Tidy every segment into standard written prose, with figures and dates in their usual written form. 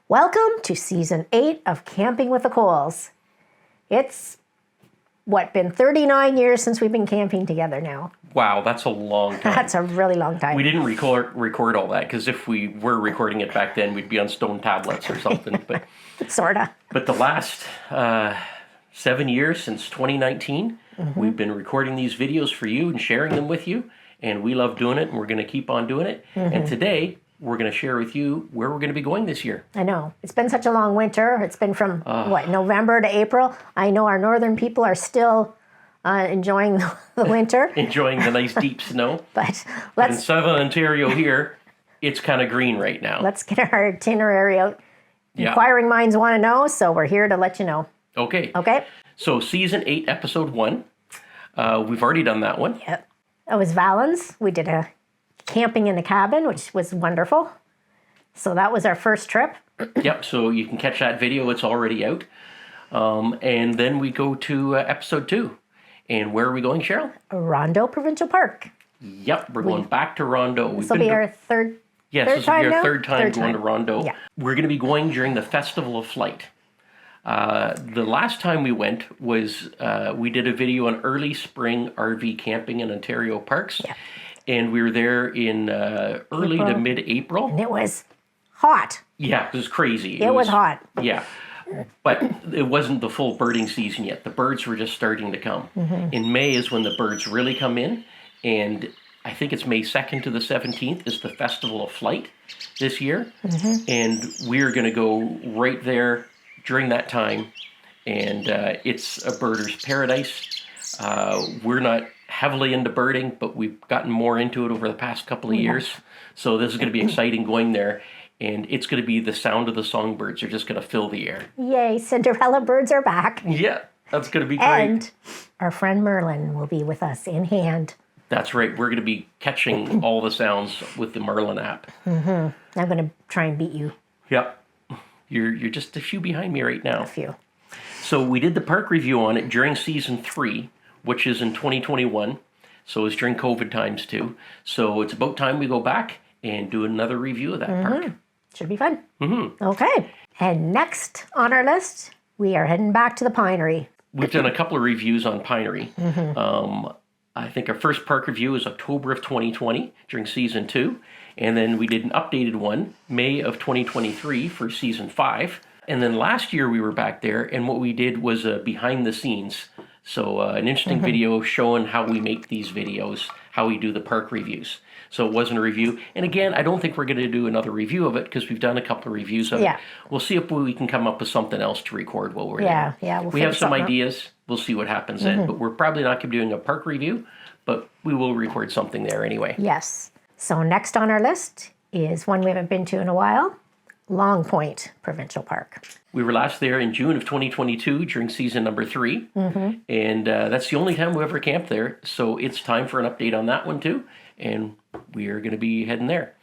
Welcome to Season 8 of Camping with the Coles. It's, been 39 years since we've been camping together now. Wow, that's a long time. That's a really long time. We didn't record all that, because if we were recording it back then, we'd be on stone tablets or something. But Sorta. But the last 7 years, since 2019, we've been recording these videos for you and sharing them with you. And we love doing it, and we're going to keep on doing it. And today, we're going to share with you where we're going to be going this year. I know. It's been such a long winter. It's been from, November to April. I know our northern people are still enjoying the winter. Enjoying the nice deep snow. But in southern Ontario here, it's kind of green right now. Let's get our itinerary out. Yeah. Inquiring minds want to know, so we're here to let you know. Okay. Okay? So Season 8, Episode 1. We've already done that one. Yep. It was Valens. We did a camping in a cabin, which was wonderful. So that was our first trip. Yep, so you can catch that video. It's already out. And then we go to Episode 2. And where are we going, Cheryl? Rondeau Provincial Park. Yep, we're going back to Rondeau. This will be our third Yes, this will be our third time going to Rondeau. Yeah. We're going to be going during the Festival of Flight. The last time we went was we did a video on early spring RV camping in Ontario parks. Yeah. And we were there in early to mid-April. And it was hot. Yeah, it was crazy. It was hot. Yeah. But it wasn't the full birding season yet. The birds were just starting to come. In May is when the birds really come in. And I think it's May 2nd to the 17th is the Festival of Flight this year. And we're going to go right there during that time. And it's a birder's paradise. We're not heavily into birding, but we've gotten more into it over the past couple of years. So this is going to be exciting going there. And it's going to be the sound of the songbirds are just going to fill the air. Yay, Cinderella birds are back. Yeah, that's going to be great. And our friend Merlin will be with us in hand. That's right. We're going to be catching all the sounds with the Merlin app. I'm going to try and beat you. Yep. You're just a few behind me right now. A few. So we did the park review on it during Season 3, which is in 2021. So it's during COVID times too. So it's about time we go back and do another review of that park. Should be fun. Okay. And next on our list, we are heading back to the Pinery. We've done a couple of reviews on Pinery. I think our first park review was October of 2020 during Season 2. And then we did an updated one, May of 2023 for Season 5. And then last year we were back there, and what we did was behind the scenes. So an interesting video showing how we make these videos, how we do the park reviews. So it wasn't a review. And again, I don't think we're going to do another review of it because we've done a couple of reviews of it. We'll see if we can come up with something else to record while we're there. Yeah, we have some ideas. We'll see what happens then. But we're probably not going to be doing a park review, but we will record something there anyway. Yes. So next on our list is one we haven't been to in a while, Long Point Provincial Park. We were last there in June of 2022 during season number 3. And that's the only time we ever camped there. So it's time for an update on that one too. And we are going to be heading there.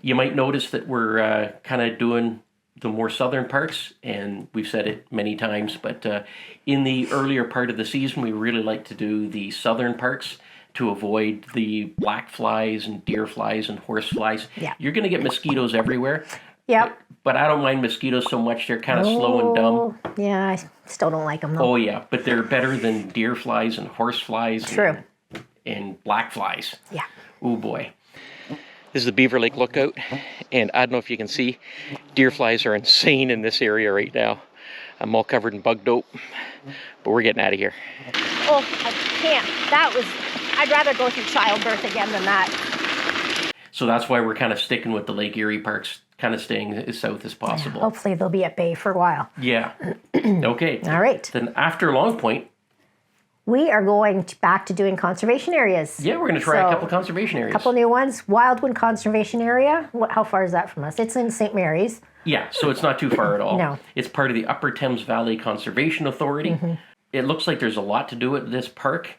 You might notice that we're kind of doing the more southern parts, and we've said it many times, but in the earlier part of the season, we really like to do the southern parks to avoid the black flies and deer flies and horse flies. You're going to get mosquitoes everywhere. But I don't mind mosquitoes so much. They're kind of slow and dumb. Yeah, I still don't like them though. Oh yeah, but they're better than deer flies and horse flies. True. And black flies. Yeah. Oh boy. This is the Beaver Lake Lookout, and I don't know if you can see, deer flies are insane in this area right now. I'm all covered in bug dope, but we're getting out of here. Oh, I can't. I'd rather go through childbirth again than that. So that's why we're kind of sticking with the Lake Erie parks, kind of staying as south as possible. Yeah, hopefully they'll be at bay for a while. Yeah. Okay. All right. Then after Long Point, we are going back to doing conservation areas. Yeah, we're going to try a couple conservation areas. A couple new ones. Wildwood Conservation Area. How far is that from us? It's in St. Mary's. Yeah, so it's not too far at all. No. It's part of the Upper Thames Valley Conservation Authority. It looks like there's a lot to do at this park.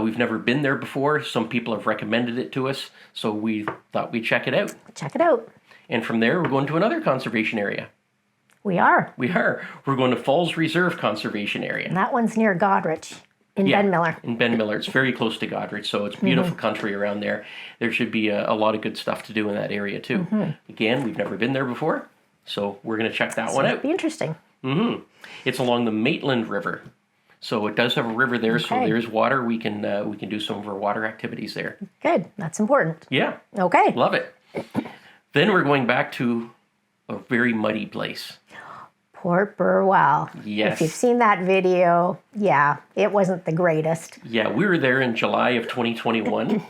We've never been there before. Some people have recommended it to us, so we thought we'd check it out. Check it out. And from there, we're going to another conservation area. We are. We're going to Falls Reserve Conservation Area. And that one's near Godrich. In Ben Miller. In Ben Miller. It's very close to Godrich, so it's beautiful country around there. There should be a lot of good stuff to do in that area, too. Again, we've never been there before, So we're going to check that one It'll out. be interesting. It's along the Maitland River. So it does have a river there, so there's water. We can do some of our water activities there. Good. That's important. Yeah. Okay. Love it. Then we're going back to a very muddy place. Port Burwell. Yes. If you've seen that video, yeah, it wasn't the greatest. Yeah, we were there in July of 2021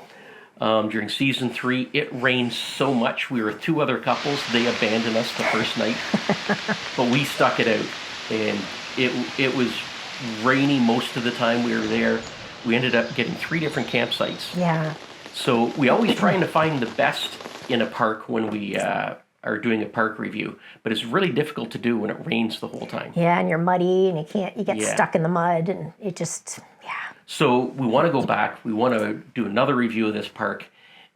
during season 3. It rained so much. We were with 2 other couples. They abandoned us the first night, but we stuck it out. And it was rainy most of the time we were there. We ended up getting 3 different campsites. Yeah. So we always trying to find the best in a park when we are doing a park review, but it's really difficult to do when it rains the whole time. Yeah, and you're muddy and you get stuck in the mud and it just, So we want to go back. We want to do another review of this park,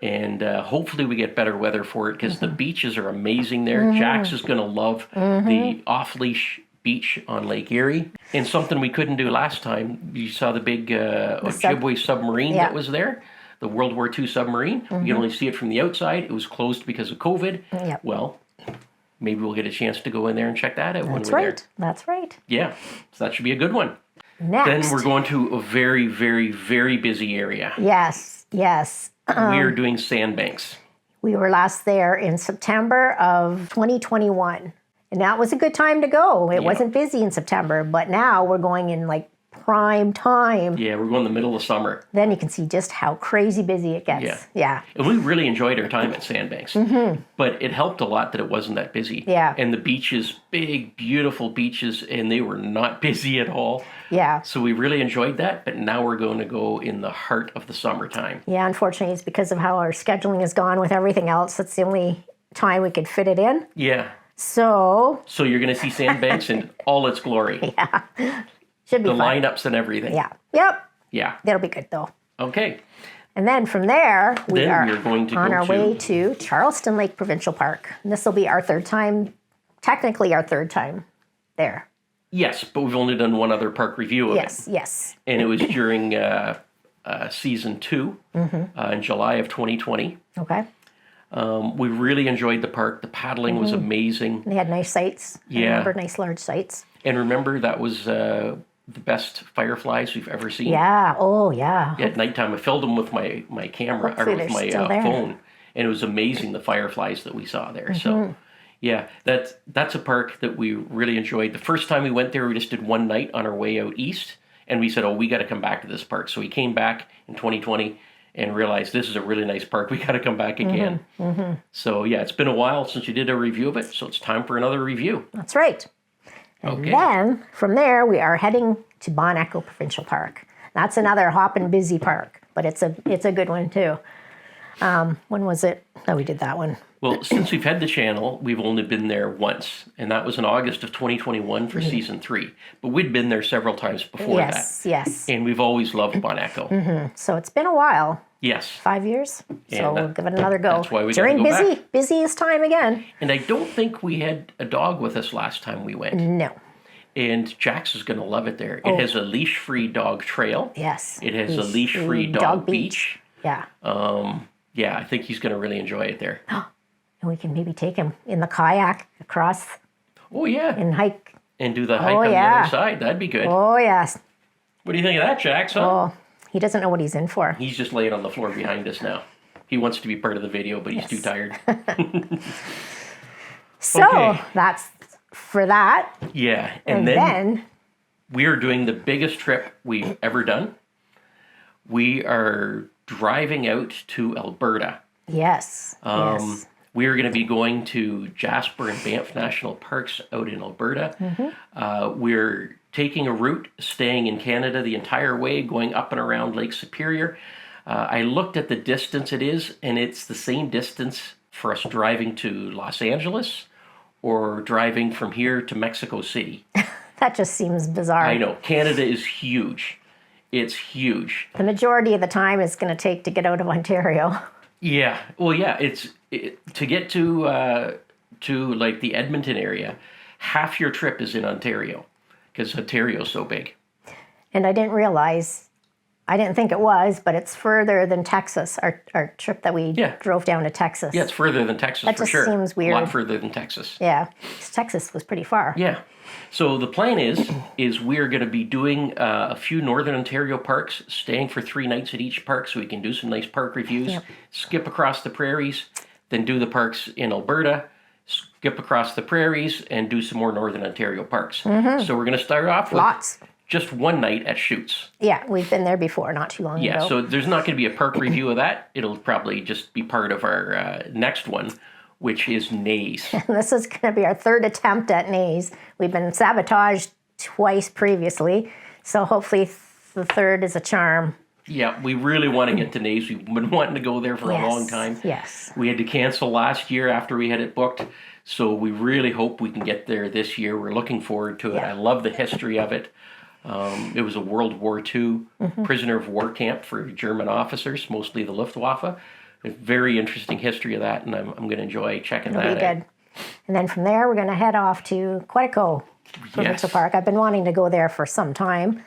and hopefully we get better weather for it because the beaches are amazing there. Jax is going to love the off-leash beach on Lake Erie. And something we couldn't do last time, you saw the big Ojibwe submarine that was there. The World War II submarine. You can only see it from the outside. It was closed because of COVID. Yep. Well, maybe we'll get a chance to go in there and check that out when we're there. That's right. Yeah, so that should be a good one. Next. Then we're going to a very, very, very busy area. Yes. We are doing Sandbanks. We were last there in September of 2021. And that was a good time to go. It wasn't busy in September, but now we're going in like prime time. Yeah, we're going in the middle of summer. Then you can see just how crazy busy it gets. Yeah. And we really enjoyed our time at Sandbanks. But it helped a lot that it wasn't that busy. Yeah. And the beaches, big, beautiful beaches, and they were not busy at all. Yeah. So we really enjoyed that, but now we're going to go in the heart of the summertime. Yeah, unfortunately, it's because of how our scheduling has gone with everything else. That's the only time we could fit it in. Yeah. So you're going to see Sandbanks in all its glory. Should be the fun. lineups and everything. Yeah. Yep. Yeah. That'll be good though. Okay. And then from there, we are going to on go our way to Charleston Lake Provincial Park. And this will be our 3rd time, technically our 3rd time there. Yes, but we've only done one other park review of it. Yes. And it was during season 2 in July of 2020. Okay. We really enjoyed the park. The paddling was amazing. They had nice sights. I remember nice large sights. And remember, that was the best fireflies we've ever seen. Yeah. Oh, yeah. At nighttime, I filled them with my camera, Hopefully or with my phone. And it was amazing, the fireflies that we saw there. So, yeah, that's a park that we really enjoyed. The first time we went there, we just did one night on our way out east. And we said, we got to come back to this park. So we came back in 2020 and realized this is a really nice park. We got to come back again. So, yeah, it's been a while since you did a review of it. So it's time for another review. That's right. And then from there, we are heading to Bon Echo Provincial Park. That's another hoppin' busy park, but it's a good one too. When was it? Oh, we did that one. Well, since we've had the channel, we've only been there once, and that was in August of 2021 for season 3. But we'd been there several times before that. Yes. And we've always loved Bon Echo. So it's been a while. Yes. 5 years. So we'll give it another go. That's why we during gotta go back. busiest time again. And I don't think we had a dog with us last time we went. No. And Jax is going to love it there. It has a leash-free dog trail. Yes. It has a leash-free dog beach. Yeah. Yeah, I think he's going to really enjoy it there. And we can maybe take him in the kayak across Oh, yeah. and hike. And do the hike on the other side. That'd be good. Oh, yes. What do you think of that, Jax? Huh? Oh, he doesn't know what he's in for. He's just laying on the floor behind us now. He wants to be part of the video, but he's too tired. So that's for that. Yeah. And then we are doing the biggest trip we've ever done. We are driving out to Alberta. Yes. We are going to be going to Jasper and Banff National Parks out in Alberta. We're taking a route, staying in Canada the entire way, going up and around Lake Superior. I looked at the distance it is, and it's the same distance for us driving to Los Angeles or driving from here to Mexico City. That just seems bizarre. I know. Canada is huge. It's huge. The majority of the time it's going to take to get out of Ontario. Yeah. Well, yeah. To get to like the Edmonton area, half your trip is in Ontario because Ontario's so big. And I didn't realize I didn't think it was, but it's further than Texas, our trip that we drove down to Texas. Yeah, it's further than Texas that for just sure. seems weird. A lot further than Texas. Yeah, 'cause Texas was pretty far. Yeah. So the plan is we're going to be doing a few Northern Ontario parks, staying for 3 nights at each park so we can do some nice park reviews, skip across the prairies, then do the parks in Alberta, skip across the prairies, and do some more Northern Ontario parks. So we're going to start off with Lots. just one night at Chutes. Yeah, we've been there before, not too long ago. Yeah, so there's not going to be a park review of that. It'll probably just be part of our next one, which is Neys. This is going to be our 3rd attempt at Neys. We've been sabotaged twice previously, so hopefully the 3rd is a charm. Yeah, we really want to get to Neys. We've been wanting to go there for a long time. Yes. We had to cancel last year after we had it booked, so we really hope we can get there this year. We're looking forward to it. Yeah. I love the history of it. It was a World War II prisoner of war camp for German officers, mostly the Luftwaffe. A very interesting history of that, and I'm going to enjoy checking It'll that be out. good. And then from there, we're going to head off to Quetico Provincial Park. I've been wanting to go there for some time,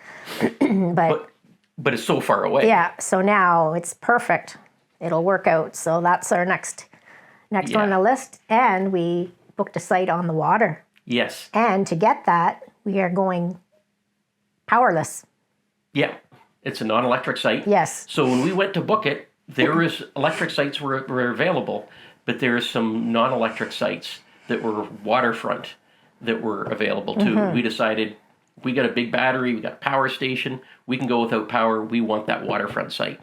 But it's so far away. yeah, so now it's perfect. It'll work out. So that's our next one on the list. And we booked a site on the water. Yes. And to get that, we are going powerless. Yeah. It's a non-electric site. Yes. So when we went to book it, there was electric sites were available, but there are some non-electric sites that were waterfront that were available too. We decided we got a big battery, we got a power station, we can go without power, we want that waterfront site.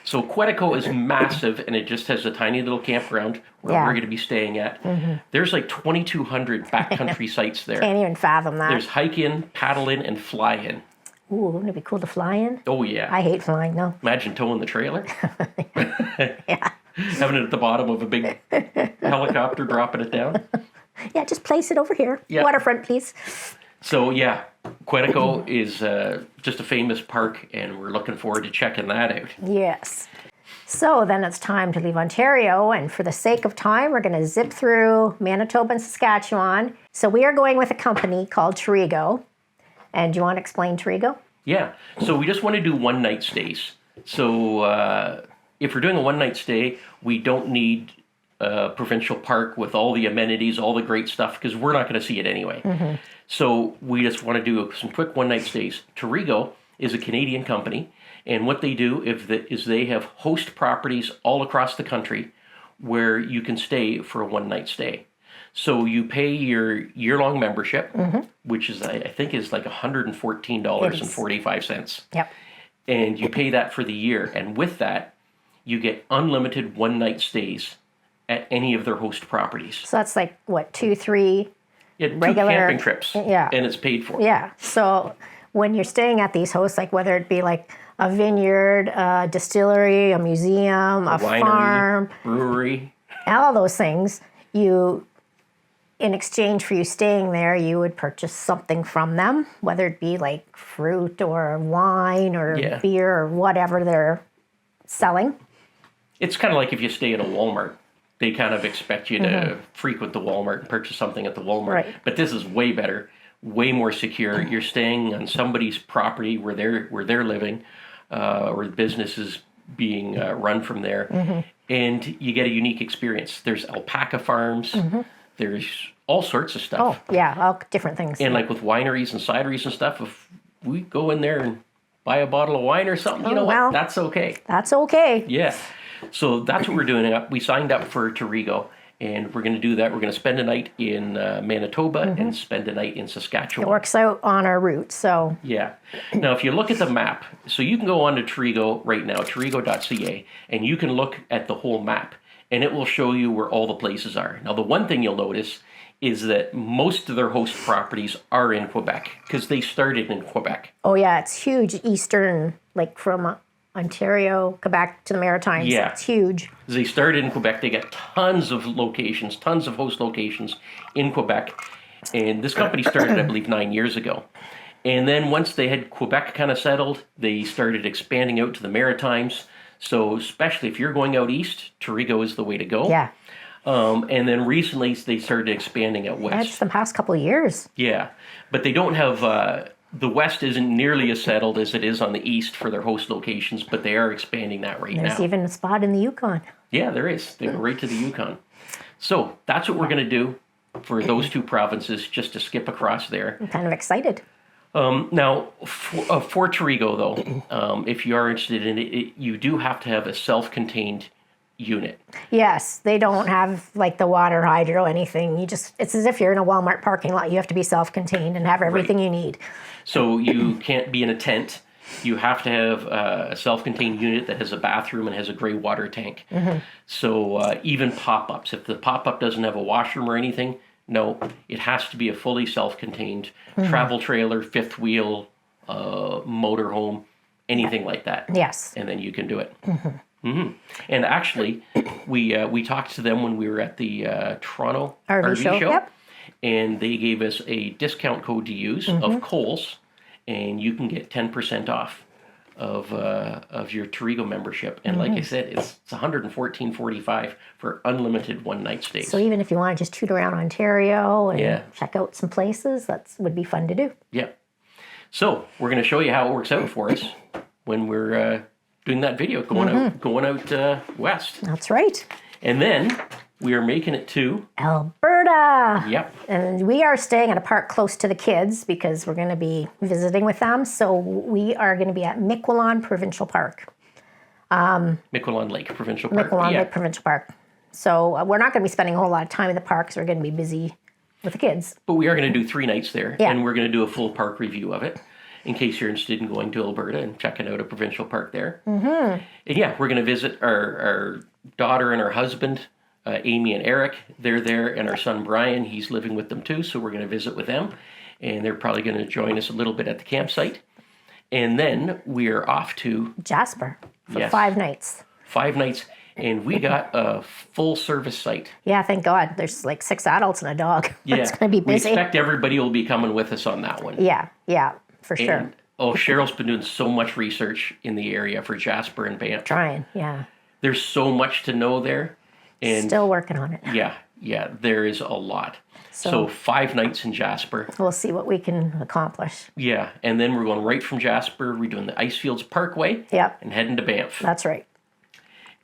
So Quetico is massive, and it just has a tiny little campground where we're going to be staying at. There's like 2,200 backcountry sites there. Can't even fathom that. There's hike in, paddle in, and fly in. Ooh, wouldn't it be cool to fly in? Oh yeah. I hate flying, no. Imagine towing the trailer. Yeah. Having it at the bottom of a big helicopter, dropping it down. Yeah, just place it over here. Yeah. Waterfront, please. So yeah, Quetico is just a famous park, and we're looking forward to checking that out. Yes. So then it's time to leave Ontario, and for the sake of time, we're going to zip through Manitoba and Saskatchewan. So we are going with a company called Terego. And do you want to explain Terego? Yeah, so we just want to do one-night stays. So if we're doing a one-night stay, we don't need a provincial park with all the amenities, all the great stuff, because we're not going to see it anyway. So we just want to do some quick one-night stays. Terego is a Canadian company, and what they do is they have host properties all across the country where you can stay for a one-night stay. So you pay your year-long membership, which is I think is like $114.45. Yep. And you pay that for the year. And with that, you get unlimited one-night stays at any of their host properties. So that's like, what, 2, 3? Yeah, 2 regular camping trips. Yeah. And it's paid for. Yeah. So when you're staying at these hosts, like whether it be like a vineyard, a distillery, a museum, a Winery, farm, brewery. all those things, in exchange for you staying there, you would purchase something from them, whether it be like fruit or wine or beer or whatever they're selling. It's kind of like if you stay at a Walmart. They kind of expect you to frequent the Walmart and purchase something at the Walmart. Right. But this is way better, way more secure. You're staying on somebody's property where they're living, or the business is being run from there, and you get a unique experience. There's alpaca farms. There's all sorts of stuff. Oh, yeah, all different things. And like with wineries and cideries and stuff, if we go in there and buy a bottle of wine or something, you know what? That's okay. That's okay. Yeah. So that's what we're doing. We signed up for Terego, and we're going to do that. We're going to spend a night in Manitoba and spend a night in Saskatchewan. It works out on our route, so. Yeah. Now, if you look at the map, so you can go on to Terego right now, terego.ca, and you can look at the whole map, and it will show you where all the places are. Now, the one thing you'll notice is that most of their host properties are in Quebec, because they started in Quebec. Oh, yeah, it's huge eastern, like from Ontario, Quebec to the Maritimes. Yeah. It's huge. They started in Quebec. They got tons of locations, tons of host locations in Quebec. And this company started, I believe, 9 years ago. And then once they had Quebec kind of settled, they started expanding out to the Maritimes. So especially if you're going out east, Terego is the way to go. Yeah. And then recently they started expanding out west. That's the past couple of years. Yeah. But they don't have the west isn't nearly as settled as it is on the east for their host locations, but they are expanding that right There's now. even a spot in the Yukon. Yeah, there is. They go right to the Yukon. So that's what we're going to do for those two provinces, just to skip across there. I'm kind of excited. Now, for Terego, though, if you are interested in it, you do have to have a self-contained unit. Yes, they don't have like the water, hydro, anything. It's as if you're in a Walmart parking lot. You have to be self-contained and have everything you need. So you can't be in a tent. You have to have a self-contained unit that has a bathroom and has a gray water tank. So even pop-ups, if the pop-up doesn't have a washroom or anything, no, it has to be a fully self-contained travel trailer, fifth wheel, motorhome, anything like that. Yes. And then you can do it. And actually, we talked to them when we were at the Toronto RV show. Yep. And they gave us a discount code to use of Kohl's, and you can get 10% off of your Terego membership. And like I said, it's $114.45 for unlimited one-night stays. So even if you want to just toot around Ontario and Yeah. check out some places, that would be fun to do. Yeah. So we're going to show you how it works out for us when we're doing that video, going out west. That's right. And then we are making it to Alberta. Yep. And we are staying at a park close to the kids because we're going to be visiting with them. So we are going to be at Miquelon Provincial Park. Miquelon Lake Provincial Park. Miquelon Yeah. Lake Provincial Park. So we're not going to be spending a whole lot of time in the park because we're going to be busy with the kids. But we are going to do 3 nights there, Yeah. and we're going to do a full park review of it, in case you're interested in going to Alberta and checking out a provincial park there. And yeah, we're going to visit our daughter and her husband, Amy and Eric. They're there, and our son Brian, he's living with them too, so we're going to visit with them. And they're probably going to join us a little bit at the campsite. And then we are off to Jasper for Yes. 5 nights. 5 nights, and we got a full-service site. Yeah, thank God. There's like 6 adults and a dog. Yeah, It's going to be busy. We expect everybody will be coming with us on that one. Yeah, for sure. And, Cheryl's been doing so much research in the area for Jasper and Banff. Trying, yeah. There's so much to know there. And Still working on it. yeah, there is a lot. So 5 nights in Jasper. We'll see what we can accomplish. Yeah, and then we're going right from Jasper. We're doing the Icefields Parkway. Yep. And heading to Banff. That's right.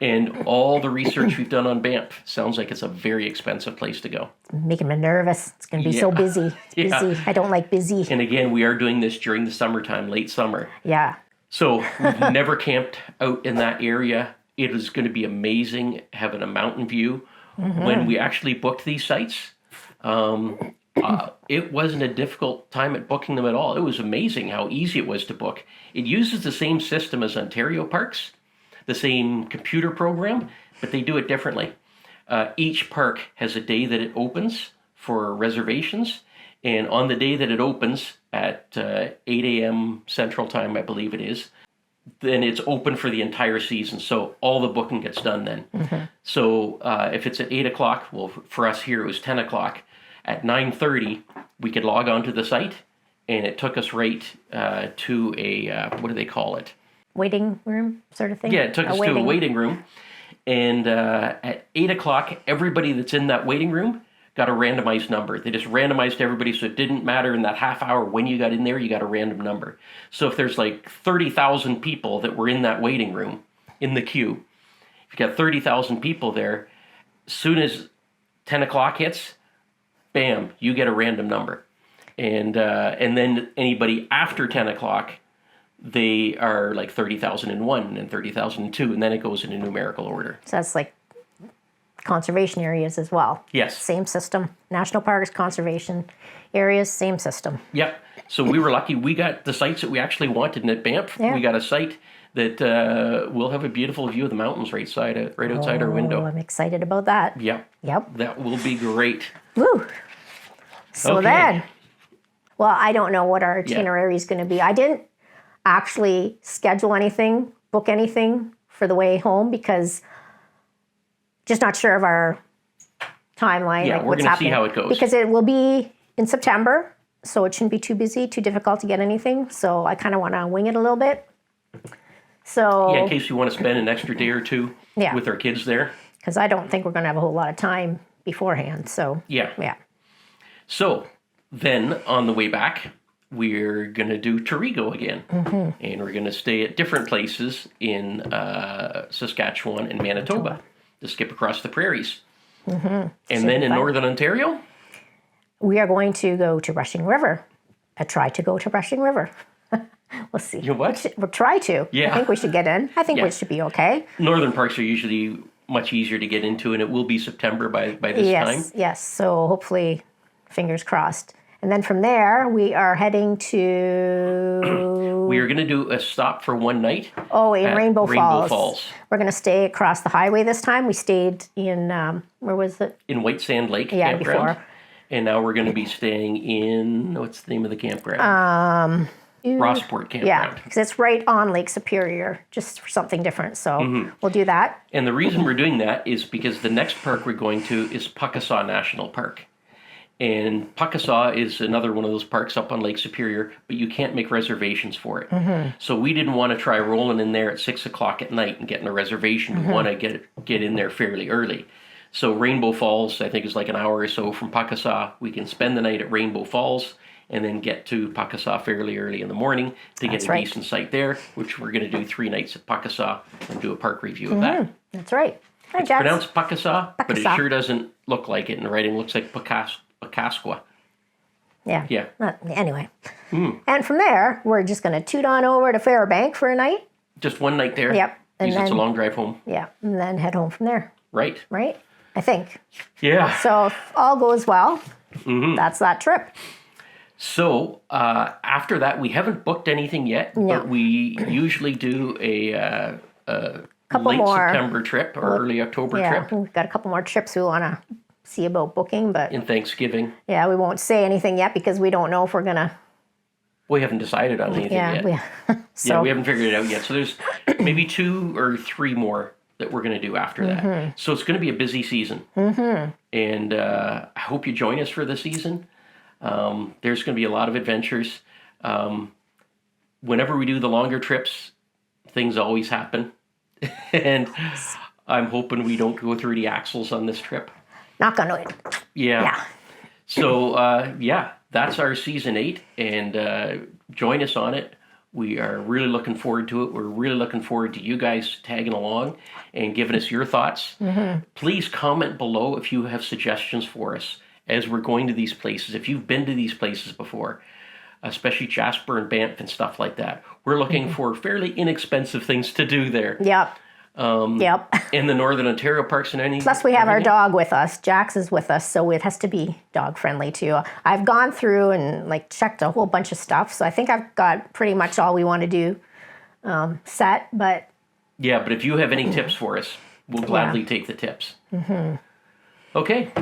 And all the research we've done on Banff sounds like it's a very expensive place to go. Making me nervous. It's going to be so busy. Yeah. Busy. I don't like busy. And again, we are doing this during the summertime, late summer. Yeah. So we've never camped out in that area. It is going to be amazing having a mountain view. When we actually booked these sites, it wasn't a difficult time at booking them at all. It was amazing how easy it was to book. It uses the same system as Ontario parks, the same computer program, but they do it differently. Each park has a day that it opens for reservations, and on the day that it opens at 8 a.m. Central Time, I believe it is, then it's open for the entire season. So all the booking gets done then. So if it's at 8 o'clock, well, for us here it was 10 o'clock. At 9:30, we could log on to the site, and it took us right to a, what do they call it? Waiting room sort of thing? Yeah, it took us to a waiting room. And at 8 o'clock, everybody that's in that waiting room got a randomized number. They just randomized everybody, so it didn't matter in that half hour when you got in there, you got a random number. So if there's like 30,000 people that were in that waiting room, in the queue, if you got 30,000 people there, as soon as 10 o'clock hits, bam, you get a random number. And then anybody after 10 o'clock, they are like 30,001 and 30,002, and then it goes in a numerical order. So that's like conservation areas as well. Yes. Same system. National parks, conservation areas, same system. Yep. So we were lucky. We got the sites that we actually wanted in Banff. Yeah. We got a site that will have a beautiful view of the mountains right outside our window. I'm excited about that. Yep. Yep. That will be great. Woo. So Okay. then, well, I don't know what our itinerary is going to be. I didn't actually schedule anything, book anything for the way home because just not sure of our timeline. Yeah, like we're what's going to see happening. how it goes. Because it will be in September, so it shouldn't be too busy, too difficult to get anything. So I kind of want to wing it a little bit. So Yeah, in case you want to spend an extra day or two Yeah. with our kids there. because I don't think we're going to have a whole lot of time beforehand. So Yeah. yeah. So then on the way back, we're going to do Terego again. And we're going to stay at different places in Saskatchewan and Manitoba to skip across the prairies. And then in Northern Ontario, we are going to go to Rushing River. Try to go to Rushing River. We'll see. You what? We'll try to. Yeah. I think we should get in. I think we should be okay. Northern parks are usually much easier to get into, and it will be September by this time. Yes. So hopefully, fingers crossed. And then from there, we are heading to... We are going to do a stop for one night. Oh, in Rainbow Falls. Falls. We're going to stay across the highway this time. We stayed in, where was it? In White Sand Lake Yeah, campground. before. And now we're going to be staying in, what's the name of the campground? Rossport campground. Yeah, because it's right on Lake Superior, just for something different. So we'll do that. And the reason we're doing that is because the next park we're going to is Pukaskwa National Park. And Pukaskwa is another one of those parks up on Lake Superior, but you can't make reservations for it. So we didn't want to try rolling in there at 6 o'clock at night and getting a reservation. We want to get in there fairly early. So Rainbow Falls, I think, is like an hour or so from Pukaskwa. We can spend the night at Rainbow Falls and then get to Pukaskwa fairly early in the morning to get a decent site there, which we're going to do 3 nights at Pukaskwa and do a park review of that. That's right. Hi, It's Jax. pronounced Pukaskwa, but it sure doesn't look like it in the writing. It looks like Pukaskwa. Yeah. Yeah. Anyway. And from there, we're just going to toot on over to Fairbank for a night. Just one night there. Yep. And Because it's a then- long drive home. Yeah. And then head home from there. Right. Right? I think. Yeah. So if all goes well, that's that trip. So after that, we haven't booked anything yet, but we usually do a late September trip or early October trip. We've got a couple more trips we want to see about booking, but In Thanksgiving. yeah, we won't say anything yet because we don't know if we're going to. We haven't decided on anything yet. So we haven't figured it out yet. So there's maybe 2 or 3 more that we're going to do after that. So it's going to be a busy season. And I hope you join us for the season. There's going to be a lot of adventures. Whenever we do the longer trips, things always happen. And I'm hoping we don't go through the axles on this trip. knock on wood. Yeah. So, that's our season 8, and join us on it. We are really looking forward to it. We're really looking forward to you guys tagging along and giving us your thoughts. Please comment below if you have suggestions for us as we're going to these places. If you've been to these places before, especially Jasper and Banff and stuff like that. We're looking for fairly inexpensive things to do there. Yep. In the Northern Ontario parks and anything. Plus, we have our dog with us. Jax is with us, so it has to be dog friendly too. I've gone through and checked a whole bunch of stuff, so I think I've got pretty much all we want to do set. But yeah, but if you have any tips for us, we'll gladly take the tips. Okay,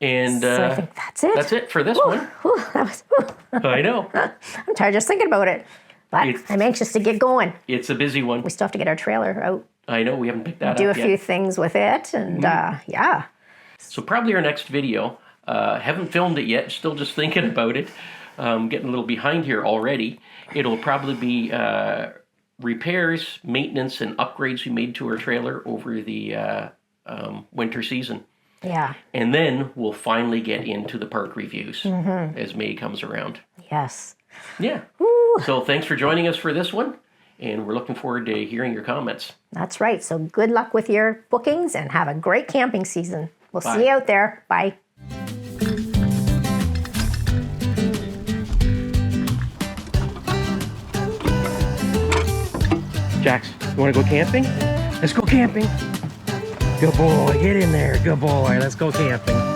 and so I think that's it. That's it for this one. Whew, that was, I know I'm tired just thinking about it, but I'm anxious to get going. it's a busy one. We still have to get our trailer out, I know we haven't picked that do a up few yet. things with it, and yeah. So probably our next video. Haven't filmed it yet. Still just thinking about it. Getting a little behind here already. It'll probably be repairs, maintenance, and upgrades we made to our trailer over the winter season. Yeah. And then we'll finally get into the park reviews as May comes around. Yes. Yeah. So thanks for joining us for this one. And we're looking forward to hearing your comments. That's right. So good luck with your bookings and have a great camping season. We'll Bye. see you out there. Bye. Jax, you want to go camping? Let's go camping. Good boy, get in there. Good boy, let's go camping.